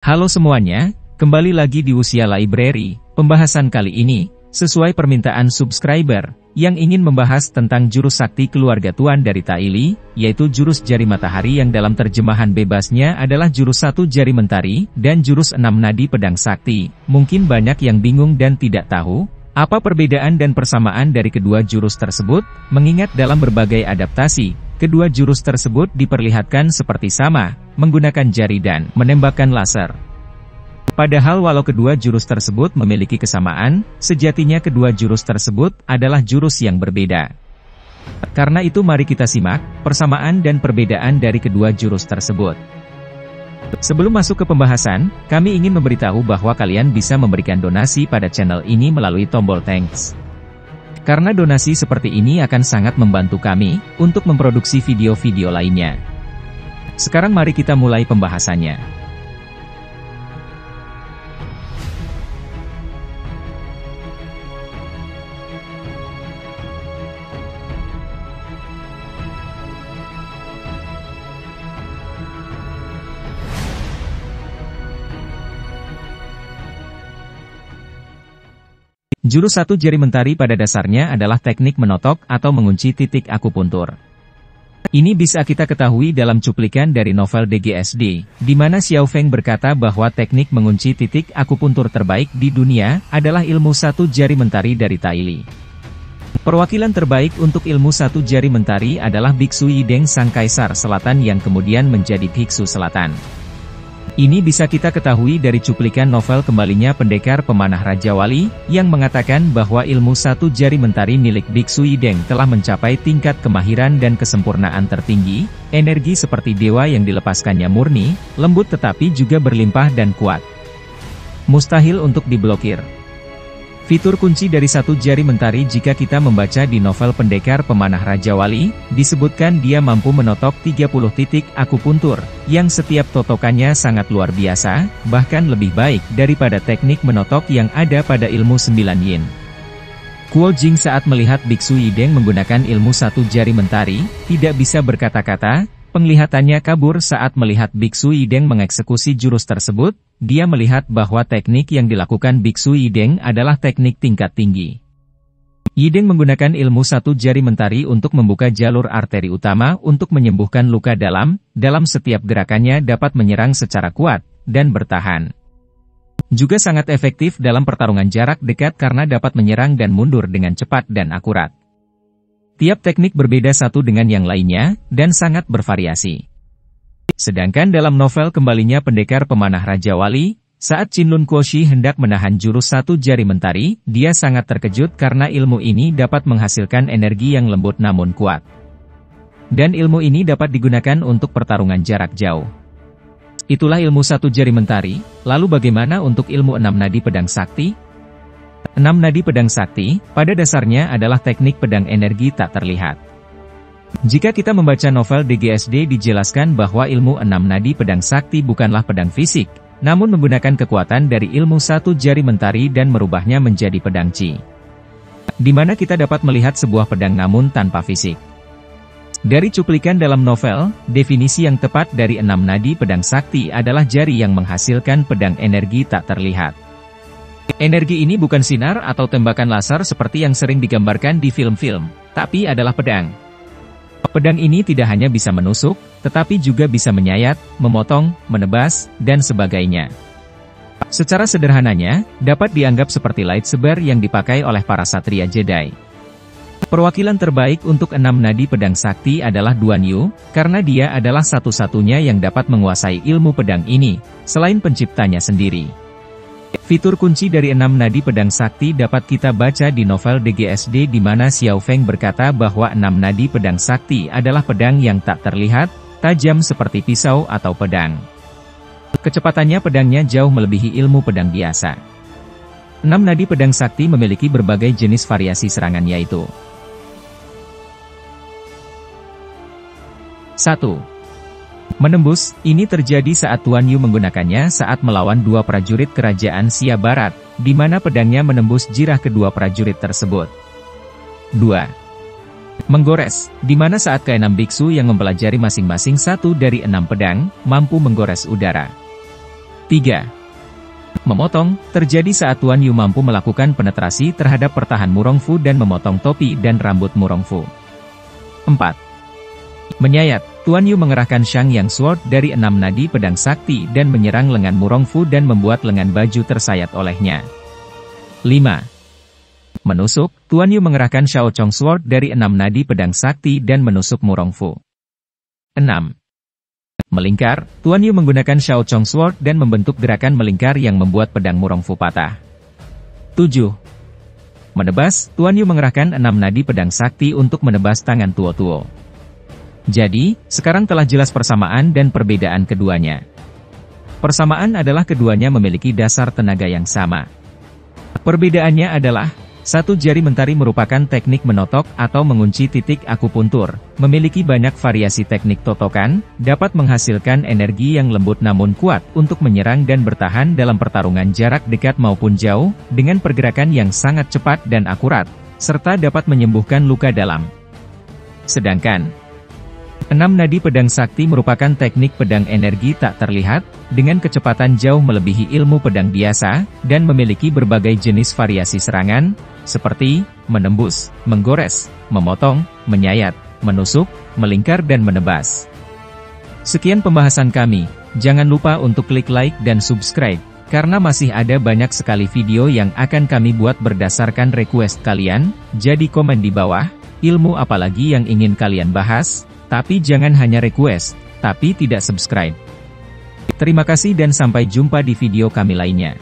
Halo semuanya, kembali lagi di Usia Library. Pembahasan kali ini, sesuai permintaan subscriber, yang ingin membahas tentang jurus sakti keluarga tuan dari Taili, yaitu jurus jari matahari yang dalam terjemahan bebasnya adalah jurus 1 jari mentari, dan jurus 6 nadi pedang sakti. Mungkin banyak yang bingung dan tidak tahu, apa perbedaan dan persamaan dari kedua jurus tersebut, mengingat dalam berbagai adaptasi, kedua jurus tersebut diperlihatkan seperti sama, menggunakan jari dan menembakkan laser. Padahal walau kedua jurus tersebut memiliki kesamaan, sejatinya kedua jurus tersebut adalah jurus yang berbeda. Karena itu mari kita simak, persamaan dan perbedaan dari kedua jurus tersebut. Sebelum masuk ke pembahasan, kami ingin memberitahu bahwa kalian bisa memberikan donasi pada channel ini melalui tombol thanks. Karena donasi seperti ini akan sangat membantu kami, untuk memproduksi video-video lainnya. Sekarang mari kita mulai pembahasannya. Jurus 1 jari mentari pada dasarnya adalah teknik menotok atau mengunci titik akupuntur. Ini bisa kita ketahui dalam cuplikan dari novel DGSD, di mana Xiao Feng berkata bahwa teknik mengunci titik akupuntur terbaik di dunia adalah ilmu 1 jari mentari dari Taili. Perwakilan terbaik untuk ilmu 1 jari mentari adalah Biksu Yideng Sang Kaisar Selatan yang kemudian menjadi Biksu Selatan. Ini bisa kita ketahui dari cuplikan novel Kembalinya Pendekar Pemanah Raja Wali, yang mengatakan bahwa ilmu 1 jari mentari milik Biksu Yideng telah mencapai tingkat kemahiran dan kesempurnaan tertinggi, energi seperti dewa yang dilepaskannya murni, lembut tetapi juga berlimpah dan kuat. Mustahil untuk diblokir. Fitur kunci dari 1 jari mentari jika kita membaca di novel Pendekar Pemanah Raja Wali, disebutkan dia mampu menotok 30 titik akupuntur, yang setiap totokannya sangat luar biasa, bahkan lebih baik daripada teknik menotok yang ada pada ilmu 9 yin. Kuo Jing saat melihat Biksu Yideng menggunakan ilmu 1 jari mentari, tidak bisa berkata-kata, penglihatannya kabur saat melihat Biksu Yideng mengeksekusi jurus tersebut. Dia melihat bahwa teknik yang dilakukan Biksu Yideng adalah teknik tingkat tinggi. Yideng menggunakan ilmu 1 jari mentari untuk membuka jalur arteri utama untuk menyembuhkan luka dalam setiap gerakannya dapat menyerang secara kuat, dan bertahan. Juga sangat efektif dalam pertarungan jarak dekat karena dapat menyerang dan mundur dengan cepat dan akurat. Tiap teknik berbeda satu dengan yang lainnya, dan sangat bervariasi. Sedangkan dalam novel Kembalinya Pendekar Pemanah Raja Wali, saat Qinlun Kuoshi hendak menahan jurus 1 jari mentari, dia sangat terkejut karena ilmu ini dapat menghasilkan energi yang lembut namun kuat. Dan ilmu ini dapat digunakan untuk pertarungan jarak jauh. Itulah ilmu 1 jari mentari, lalu bagaimana untuk ilmu 6 nadi pedang sakti? 6 nadi pedang sakti, pada dasarnya adalah teknik pedang energi tak terlihat. Jika kita membaca novel DGSD dijelaskan bahwa ilmu 6 nadi pedang sakti bukanlah pedang fisik, namun menggunakan kekuatan dari ilmu 1 jari mentari dan merubahnya menjadi pedang Qi. Di mana kita dapat melihat sebuah pedang namun tanpa fisik. Dari cuplikan dalam novel, definisi yang tepat dari 6 nadi pedang sakti adalah jari yang menghasilkan pedang energi tak terlihat. Energi ini bukan sinar atau tembakan laser seperti yang sering digambarkan di film-film, tapi adalah pedang. Pedang ini tidak hanya bisa menusuk, tetapi juga bisa menyayat, memotong, menebas, dan sebagainya. Secara sederhananya, dapat dianggap seperti lightsaber yang dipakai oleh para satria Jedi. Perwakilan terbaik untuk 6 nadi pedang sakti adalah Duan Yu, karena dia adalah satu-satunya yang dapat menguasai ilmu pedang ini, selain penciptanya sendiri. Fitur kunci dari 6 nadi pedang sakti dapat kita baca di novel DGSD di mana Xiao Feng berkata bahwa 6 nadi pedang sakti adalah pedang yang tak terlihat, tajam seperti pisau atau pedang. Kecepatannya pedangnya jauh melebihi ilmu pedang biasa. 6 nadi pedang sakti memiliki berbagai jenis variasi serangan yaitu 1. Menembus, ini terjadi saat Tuan Yu menggunakannya saat melawan 2 prajurit kerajaan Xia Barat, di mana pedangnya menembus jirah kedua prajurit tersebut. 2. Menggores, di mana saat keenam biksu yang mempelajari masing-masing satu dari 6 pedang, mampu menggores udara. 3. Memotong, terjadi saat Tuan Yu mampu melakukan penetrasi terhadap pertahanan Murongfu dan memotong topi dan rambut Murongfu. 4. Menyayat, Tuan Yu mengerahkan Shang Yang Sword dari 6 nadi pedang sakti dan menyerang lengan Murongfu dan membuat lengan baju tersayat olehnya. 5. Menusuk, Tuan Yu mengerahkan Shao Chong Sword dari 6 nadi pedang sakti dan menusuk Murongfu. 6. Melingkar, Tuan Yu menggunakan Shao Chong Sword dan membentuk gerakan melingkar yang membuat pedang Murongfu patah. 7. Menebas, Tuan Yu mengerahkan 6 nadi pedang sakti untuk menebas tangan Tuo Tuo. Jadi, sekarang telah jelas persamaan dan perbedaan keduanya. Persamaan adalah keduanya memiliki dasar tenaga yang sama. Perbedaannya adalah, satu jari mentari merupakan teknik menotok atau mengunci titik akupuntur, memiliki banyak variasi teknik totokan, dapat menghasilkan energi yang lembut namun kuat untuk menyerang dan bertahan dalam pertarungan jarak dekat maupun jauh, dengan pergerakan yang sangat cepat dan akurat, serta dapat menyembuhkan luka dalam. Sedangkan 6 nadi pedang sakti merupakan teknik pedang energi tak terlihat, dengan kecepatan jauh melebihi ilmu pedang biasa, dan memiliki berbagai jenis variasi serangan, seperti menembus, menggores, memotong, menyayat, menusuk, melingkar dan menebas. Sekian pembahasan kami, jangan lupa untuk klik like dan subscribe, karena masih ada banyak sekali video yang akan kami buat berdasarkan request kalian, jadi komen di bawah, ilmu apalagi yang ingin kalian bahas. Tapi jangan hanya request, tapi tidak subscribe. Terima kasih dan sampai jumpa di video kami lainnya.